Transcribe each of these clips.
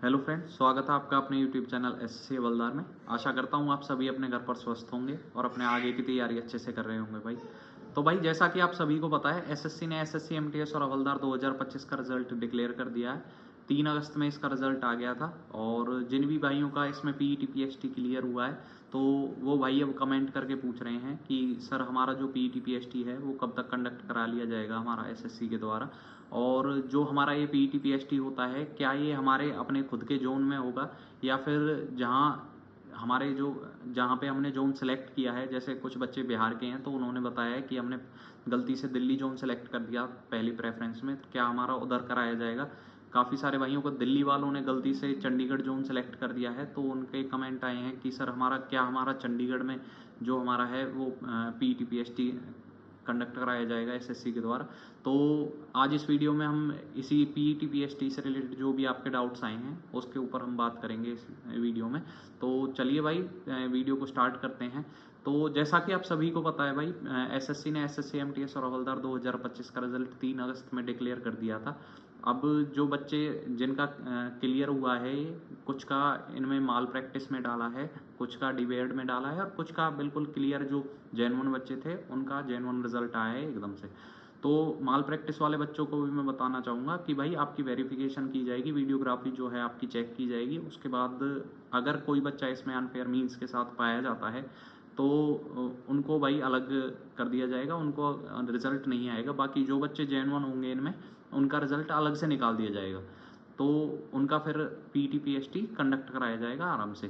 Hello friends, स्वागत है आपका अपने यूट्यूब चैनल एसएससी हवलदार में। आशा करता हूँ आप सभी अपने घर पर स्वस्थ होंगे और अपने आगे की तैयारी अच्छे से कर रहे होंगे भाई। तो भाई, जैसा कि आप सभी को पता है, एसएससी ने एसएससी एमटीएस और हवलदार 2025 का रिजल्ट डिक्लेयर कर दिया है। 3 अगस्त में इसका रिजल्ट आ गया था और जिन भी भाइयों का इसमें पीईटी पीएचटी क्लियर हुआ है, तो वो भाई अब कमेंट करके पूछ रहे हैं कि सर हमारा जो पीईटी पीएचटी है वो कब तक कंडक्ट करा लिया जाएगा हमारा एसएससी के द्वारा। और जो हमारा ये पीईटी पीएचटी होता है, क्या ये हमारे अपने खुद के जोन में होगा या फिर हमारे जो जहाँ पे हमने जोन सेलेक्ट किया है। जैसे कुछ बच्चे बिहार के हैं तो उन्होंने बताया है कि हमने गलती से दिल्ली जोन सेलेक्ट कर दिया पहली प्रेफरेंस में, तो क्या हमारा उधर कराया जाएगा। काफ़ी सारे भाइयों को दिल्ली वालों ने गलती से चंडीगढ़ जोन सेलेक्ट कर दिया है, तो उनके कमेंट आए हैं कि सर हमारा चंडीगढ़ में जो हमारा है वो पीईटी पीएचटी कंडक्ट कराया जाएगा एसएससी के द्वारा। तो आज इस वीडियो में हम इसी पीईटी पीएचटी से रिलेटेड जो भी आपके डाउट्स आए हैं उसके ऊपर हम बात करेंगे इस वीडियो में। तो चलिए भाई, वीडियो को स्टार्ट करते हैं। तो जैसा कि आप सभी को पता है भाई, एसएससी ने एसएससी एमटीएस और हवलदार 2025 का रिजल्ट 3 अगस्त में डिक्लेयर कर दिया था। अब जो बच्चे जिनका क्लियर हुआ है, कुछ का इनमें माल प्रैक्टिस में डाला है, कुछ का डिबेट में डाला है और कुछ का बिल्कुल क्लियर जो जेन्युइन बच्चे थे उनका जेन्युइन रिजल्ट आया है एकदम से। तो माल प्रैक्टिस वाले बच्चों को भी मैं बताना चाहूँगा कि भाई आपकी वेरिफिकेशन की जाएगी, वीडियोग्राफी जो है आपकी चेक की जाएगी। उसके बाद अगर कोई बच्चा इसमें अनफेयर मीन्स के साथ पाया जाता है तो उनको भाई अलग कर दिया जाएगा, उनको रिजल्ट नहीं आएगा। बाकी जो बच्चे जेन्युइन होंगे इनमें, उनका रिजल्ट अलग से निकाल दिया जाएगा, तो उनका फिर पीईटी पीएचटी कंडक्ट कराया जाएगा आराम से।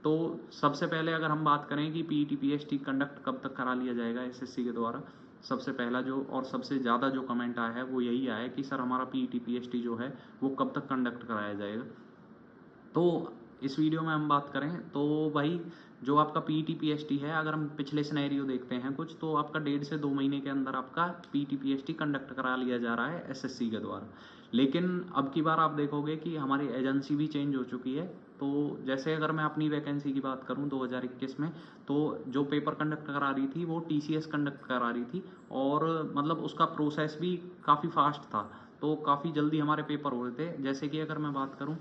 तो सबसे पहले अगर हम बात करें कि पीईटी पीएचटी कंडक्ट कब तक करा लिया जाएगा एसएससी के द्वारा, सबसे पहला जो और सबसे ज़्यादा जो कमेंट आया है वो यही आया है कि सर हमारा पीईटी पीएचटी जो है वो कब तक कंडक्ट कराया जाएगा। तो इस वीडियो में हम बात करें तो भाई, जो आपका पीईटी पीएचटी है, अगर हम पिछले सिनेरियो देखते हैं कुछ, तो आपका 1.5 से 2 महीने के अंदर आपका पीईटी पीएचटी कंडक्ट करा लिया जा रहा है एसएससी के द्वारा। लेकिन अब की बार आप देखोगे कि हमारी एजेंसी भी चेंज हो चुकी है। तो जैसे अगर मैं अपनी वैकेंसी की बात करूं 2021 में, तो जो पेपर कंडक्ट करा रही थी वो टीसीएस कंडक्ट करा रही थी और मतलब उसका प्रोसेस भी काफ़ी फास्ट था, तो काफ़ी जल्दी हमारे पेपर हो रहे थे। जैसे कि अगर मैं बात करूं,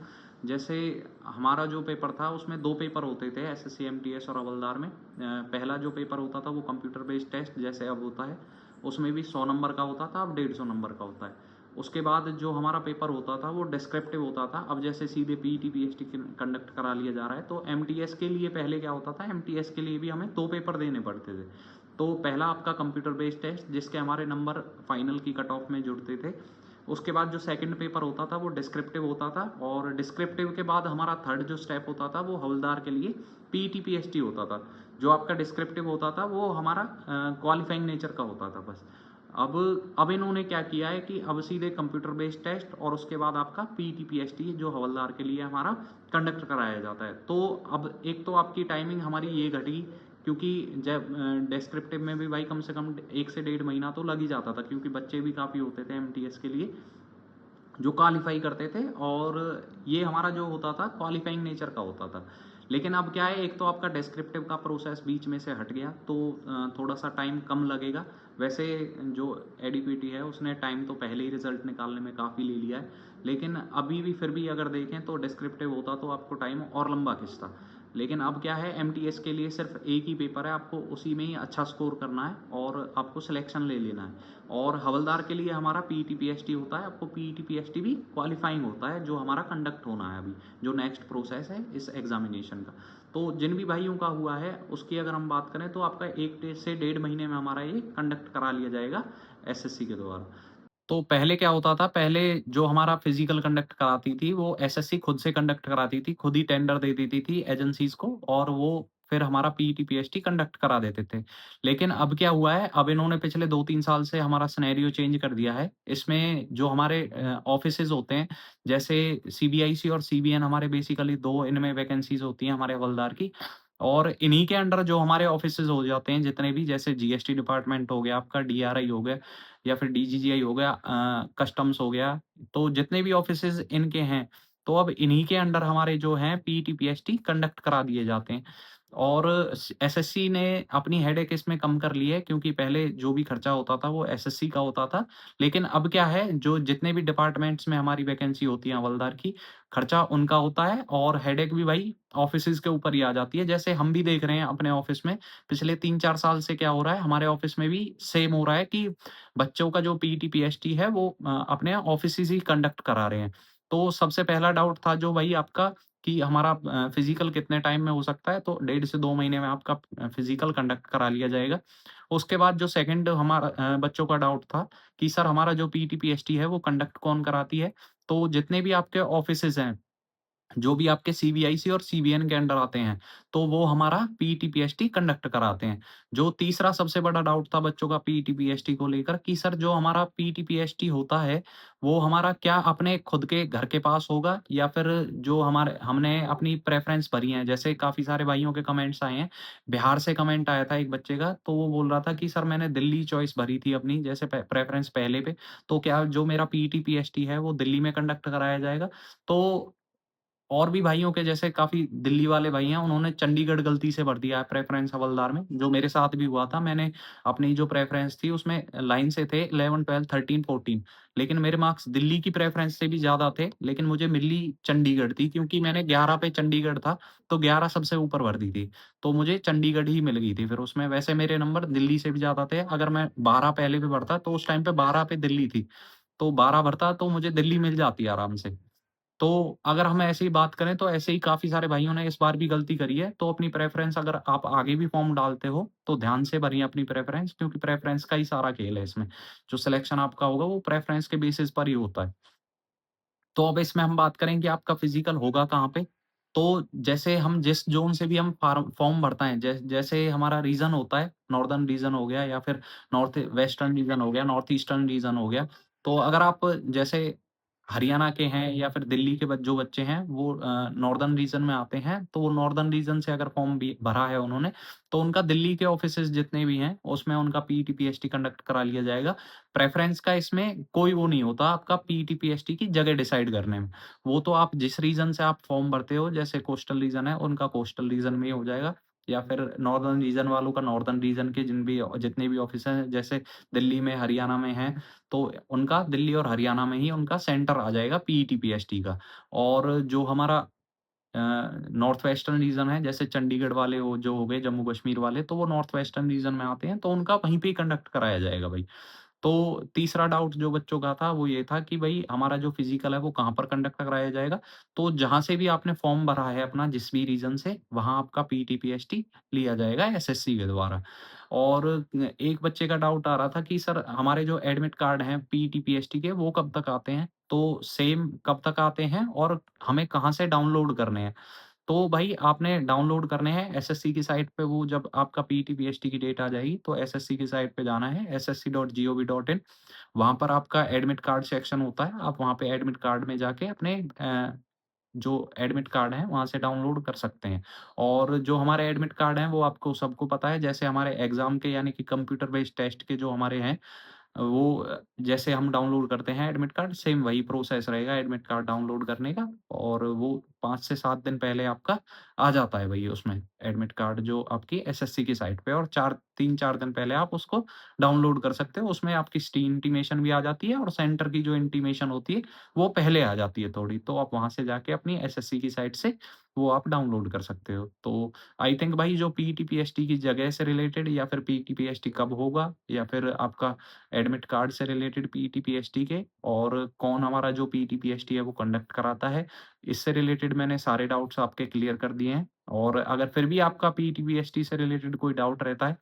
जैसे हमारा जो पेपर था उसमें 2 पेपर होते थे एसएससी एमटीएस और हवलदार में। पहला जो पेपर होता था वो कंप्यूटर बेस्ड टेस्ट जैसे अब होता है, उसमें भी 100 नंबर का होता था, अब 150 नंबर का होता है। उसके बाद जो हमारा पेपर होता था वो डिस्क्रिप्टिव होता था, अब जैसे सीधे पीईटी पीएचटी कंडक्ट करा लिया जा रहा है। तो एमटीएस के लिए पहले क्या होता था, एमटीएस के लिए भी हमें 2 पेपर देने पड़ते थे। तो पहला आपका कंप्यूटर बेस्ड टेस्ट जिसके हमारे नंबर फाइनल की कट ऑफ में जुड़ते थे। उसके बाद जो सेकंड पेपर होता था वो डिस्क्रिप्टिव होता था, और डिस्क्रिप्टिव के बाद हमारा थर्ड जो स्टेप होता था वो हवलदार के लिए पीईटी पीएचटी होता था। जो आपका डिस्क्रिप्टिव होता था वो हमारा क्वालिफाइंग नेचर का होता था बस। अब इन्होंने क्या किया है कि अब सीधे कंप्यूटर बेस्ड टेस्ट और उसके बाद आपका पीईटी पीएचटी जो हवलदार के लिए हमारा कंडक्ट कराया जाता है। तो अब एक तो आपकी टाइमिंग हमारी ये घटी, क्योंकि जब डिस्क्रिप्टिव में भी भाई कम से कम 1 से 1.5 महीना तो लग ही जाता था, क्योंकि बच्चे भी काफ़ी होते थे एमटीएस के लिए जो क्वालिफाई करते थे, और ये हमारा जो होता था क्वालिफाइंग नेचर का होता था। लेकिन अब क्या है, एक तो आपका डिस्क्रिप्टिव का प्रोसेस बीच में से हट गया, तो थोड़ा सा टाइम कम लगेगा। वैसे जो एडीपीटी है उसने टाइम तो पहले ही रिजल्ट निकालने में काफ़ी ले लिया है, लेकिन अभी भी फिर भी अगर देखें तो डिस्क्रिप्टिव होता तो आपको टाइम और लंबा खिंचता। लेकिन अब क्या है, एमटीएस के लिए सिर्फ एक ही पेपर है, आपको उसी में ही अच्छा स्कोर करना है और आपको सिलेक्शन ले लेना है। और हवलदार के लिए हमारा पीईटी पीएचटी होता है, आपको पीईटी पीएचटी भी क्वालिफाइंग होता है जो हमारा कंडक्ट होना है अभी, जो नेक्स्ट प्रोसेस है इस एग्जामिनेशन का। तो जिन भी भाइयों का हुआ है उसकी अगर हम बात करें तो आपका 1 से 1.5 महीने में हमारा ये कंडक्ट करा लिया जाएगा एसएससी के द्वारा। तो पहले क्या होता था, पहले जो हमारा फिजिकल कंडक्ट कराती थी वो एसएससी खुद से कंडक्ट कराती थी, खुद ही टेंडर दे देती थी एजेंसीज को और वो फिर हमारा पीईटी पीएचटी कंडक्ट करा देते थे। लेकिन अब क्या हुआ है, अब इन्होंने पिछले 2-3 साल से हमारा सिनेरियो चेंज कर दिया है। इसमें जो हमारे ऑफिसेज होते हैं, जैसे सीबीआईसी और सीबीएन, हमारे बेसिकली 2 इनमें वैकेंसीज होती हैं हमारे हवलदार की। और इन्हीं के अंडर जो हमारे ऑफिसेज हो जाते हैं जितने भी, जैसे जीएसटी डिपार्टमेंट हो गया आपका, डीआरआई हो गया या फिर डीजीजीआई हो गया, कस्टम्स हो गया, तो जितने भी ऑफिसेज इनके हैं, तो अब इन्हीं के अंडर हमारे जो हैं पीईटी पीएचटी कंडक्ट करा दिए जाते हैं। और एसएससी ने अपनी हेडेक इसमें कम कर ली है, क्योंकि पहले जो भी खर्चा होता था वो एसएससी का होता था। लेकिन अब क्या है, जो जितने भी डिपार्टमेंट्स में हमारी वैकेंसी होती है हवलदार की, खर्चा उनका होता है और हेडेक भी भाई ऑफिसेज़ के ऊपर ही आ जाती है। जैसे हम भी देख रहे हैं अपने ऑफिस में, पिछले 3-4 साल से क्या हो रहा है, हमारे ऑफिस में भी सेम हो रहा है कि बच्चों का जो पीटी, पीएचटी है वो अपने ऑफिसेज़ ही कंडक्ट करा रहे हैं। तो सबसे पहला डाउट था जो भाई आपका, कि हमारा फिज़िकल कितने टाइम में हो सकता है, तो 1.5 से 2 महीने में आपका फिज़िकल कंडक्ट करा लिया जाएगा। उसके बाद जो सेकंड हमारा बच्चों का डाउट था कि सर हमारा जो पीटी, पीएचटी है वो कंडक्ट कौन कराती है? तो जितने भी आपके ऑफिसेज़ हैं, जो भी आपके सीबीआईसी और सीबीएन के अंडर आते हैं, तो वो हमारा पीटी, पीएचटी कंडक्ट कराते हैं। जो तीसरा सबसे बड़ा डाउट था बच्चों का पीटी, पीएचटी को लेकर, कि सर जो हमारा पीटी, पीएचटी होता है, वो हमारा क्या अपने खुद के घर के पास होगा, या फिर जो हमारे हमने अपनी प्रेफ़रेंस भरी है। जैसे काफ़ी सारे भाइयों के कमेंट्स आए हैं। बिहार से कमेंट आया था एक बच्चे का, तो वो बोल रहा था कि सर मैंने दिल्ली चॉइस भरी थी अपनी, जैसे प्रेफ़रेंस पहले पे, तो क्या जो मेरा पीटी, पीएचटी है वो दिल्ली में कंडक्ट कराया जाएगा? तो और भी भाइयों के, जैसे काफ़ी दिल्ली वाले भाई हैं, उन्होंने चंडीगढ़ गलती से भर दिया है प्रेफ़रेंस हवलदार में, जो मेरे साथ भी हुआ था। मैंने अपनी जो प्रेफ़रेंस थी उसमें लाइन से थे 11, 12, 13, 14, लेकिन मेरे मार्क्स दिल्ली की प्रेफ़रेंस से भी ज़्यादा थे, लेकिन मुझे मिली चंडीगढ़ थी, क्योंकि मैंने 11 पे चंडीगढ़ था, तो 11 सबसे ऊपर भर दी थी। तो मुझे चंडीगढ़ ही मिल गई थी फिर उसमें। वैसे मेरे नंबर दिल्ली से भी ज़्यादा थे, अगर मैं 12 पहले पे भरता, तो उस टाइम पे 12 पे दिल्ली थी, तो 12 भरता तो मुझे दिल्ली मिल जाती आराम से। तो अगर हम ऐसे ही बात करें, तो ऐसे ही काफ़ी सारे भाइयों ने इस बार भी गलती करी है। तो अपनी प्रेफ़रेंस, अगर आप आगे भी फ़ॉर्म डालते हो, तो ध्यान से भरिए अपनी प्रेफ़रेंस, क्योंकि प्रेफ़रेंस का ही सारा खेल है इसमें। जो सिलेक्शन आपका होगा वो प्रेफ़रेंस के बेसिस पर ही होता है। तो अब इसमें हम बात करें कि आपका फ़िज़िकल होगा कहाँ पे? तो जैसे हम जिस ज़ोन से भी हम फ़ॉर्म भरता है, जैसे हमारा रीजन होता है, नॉर्दर्न रीजन हो गया, या फिर नॉर्थ वेस्टर्न रीजन हो गया, नॉर्थ ईस्टर्न रीजन हो गया। तो अगर आप जैसे हरियाणा के हैं या फिर दिल्ली के जो बच्चे हैं, वो नॉर्दर्न रीजन में आते हैं, तो वो नॉर्दर्न रीजन से अगर फ़ॉर्म भी भरा है उन्होंने, तो उनका दिल्ली के ऑफ़िसेज़ जितने भी हैं, उसमें उनका पीटी, पीएचटी कंडक्ट करा लिया जाएगा। प्रेफ़रेंस का इसमें कोई वो नहीं होता आपका पीटी, पीएचटी की जगह डिसाइड करने में। वो तो आप जिस रीजन से आप फॉर्म भरते हो, जैसे कोस्टल रीजन है, उनका कोस्टल रीजन में ही हो जाएगा, या फिर नॉर्दर्न रीजन वालों का नॉर्दर्न रीजन के जितने भी ऑफिस हैं, जैसे दिल्ली में, हरियाणा में हैं, तो उनका दिल्ली और हरियाणा में ही उनका सेंटर आ जाएगा पीईटी, पीएचटी का। और जो हमारा नॉर्थ वेस्टर्न रीजन है, जैसे चंडीगढ़ वाले वो जो हो गए, जम्मू कश्मीर वाले, तो वो नॉर्थ वेस्टर्न रीजन में आते हैं, तो उनका वहीं पे ही कंडक्ट कराया जाएगा भाई। तो तीसरा डाउट जो बच्चों का था वो ये था कि भई हमारा जो फिज़िकल है वो कहाँ पर कंडक्ट कराया जाएगा? तो जहाँ से भी आपने फॉर्म भरा है अपना, जिस भी रीज़न से, वहाँ आपका पीटी, पीएचटी लिया जाएगा एसएससी के द्वारा। और एक बच्चे का डाउट आ रहा था कि सर हमारे जो एडमिट कार्ड हैं पीटी, पीएचटी के, वो कब तक आते हैं? तो सेम कब तक आते हैं और हमें कहाँ से डाउनलोड करने हैं? तो भाई आपने डाउनलोड करने हैं एसएससी की साइट पे। वो जब आपका पीटी, पीएचटी की डेट आ जाएगी, तो एसएससी की साइट पे जाना है, ssc.gov.in। वहाँ पर आपका एडमिट कार्ड सेक्शन होता है। आप वहाँ पे एडमिट कार्ड में जाके अपने जो एडमिट कार्ड है वहाँ से डाउनलोड कर सकते हैं। और जो हमारे एडमिट कार्ड हैं वो आपको सबको पता है, जैसे हमारे एग्ज़ाम के, यानी कि कंप्यूटर बेस्ड टेस्ट के जो हमारे हैं, वो जैसे हम डाउनलोड करते हैं एडमिट कार्ड, सेम वही प्रोसेस रहेगा एडमिट कार्ड डाउनलोड करने का। और वो 5 से 7 दिन पहले आपका आ जाता है भई उसमें एडमिट कार्ड, जो आपकी एसएससी की साइट पे, और 3-4 दिन पहले आप उसको डाउनलोड कर सकते हो। उसमें आपकी सिटी इंटीमेशन भी आ जाती है, और सेंटर की जो इंटीमेशन होती है, वो पहले आ जाती है थोड़ी। तो आप वहाँ से जाके अपनी एसएससी की साइट से वो आप डाउनलोड कर सकते हो। तो आई थिंक भाई जो पीटी, पीएचटी की जगह से रिलेटेड, या फिर पीटी, पीएचटी कब होगा, या फिर आपका एडमिट कार्ड से रिलेटेड पीटी, पीएचटी के, और कौन हमारा जो पीटी, पीएचटी है वो कंडक्ट कराता है, इससे रिलेटेड मैंने सारे डाउट्स आपके क्लियर कर दिए हैं। और अगर फिर भी आपका पीटी, पीएचटी से रिलेटेड कोई डाउट रहता है,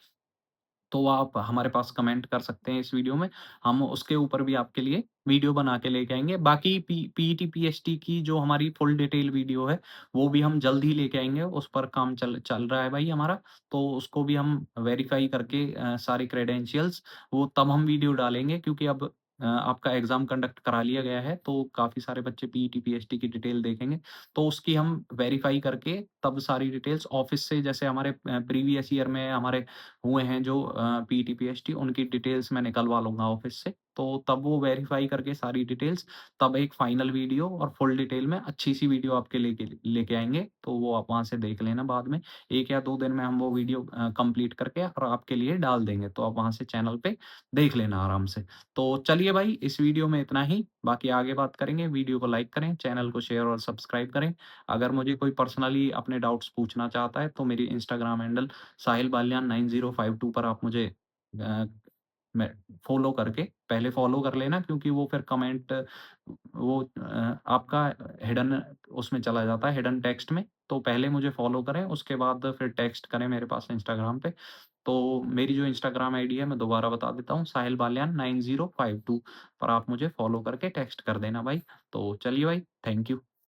तो आप हमारे पास कमेंट कर सकते हैं इस वीडियो में। हम उसके ऊपर भी आपके लिए वीडियो बना के लेके आएँगे। बाकी पीईटी, पीएचटी की जो हमारी फुल डिटेल वीडियो है, वो भी हम जल्द ही लेके आएँगे। उस पर काम चल चल रहा है भाई हमारा। तो उसको भी हम वेरीफ़ाई करके सारे क्रेडेंशियल्स, वो तब हम वीडियो डालेंगे, क्योंकि अब आपका एग्ज़ाम कंडक्ट करा लिया गया है, तो काफ़ी सारे बच्चे पीईटी, पीएचटी की डिटेल देखेंगे। तो उसकी हम वेरीफ़ाई करके तब सारी डिटेल्स ऑफ़िस से, जैसे हमारे प्रीवियस ईयर में हमारे हुए हैं जो पीटी, पीएचटी, उनकी डिटेल्स मैं निकलवा लूँगा ऑफ़िस से। तो तब वो वेरीफाई करके सारी डिटेल्स, तब एक फाइनल वीडियो और फुल डिटेल में अच्छी-सी वीडियो आपके लेके लेके आएँगे, तो वो आप वहाँ से देख लेना बाद में। 1 या 2 दिन में हम वो वीडियो कंप्लीट करके और आपके लिए डाल देंगे, तो आप वहाँ से चैनल पे देख लेना आराम से। तो चलिए भाई, इस वीडियो में इतना ही, बाकी आगे बात करेंगे। वीडियो को लाइक करें, चैनल को शेयर और सब्सक्राइब करें। अगर मुझे कोई पर्सनली अपने डाउट्स पूछना चाहता है, तो मेरी इंस्टाग्राम हैंडल साहिल बालियान 9052 पर आप मुझे अ, मैं फ़ॉलो करके पहले फ़ॉलो कर लेना, क्योंकि वो फिर कमेंट वो आपका हिडन उसमें चला जाता है, हिडन टेक्स्ट में। तो पहले मुझे फ़ॉलो करें, उसके बाद फिर टेक्स्ट करें मेरे पास इंस्टाग्राम पे। तो मेरी जो इंस्टाग्राम आईडी है मैं दोबारा बता देता हूँ, साहिल बालियान 9052 पर आप मुझे फ़ॉलो करके टेक्स्ट कर देना भाई। तो चलिए भाई, थैंक यू।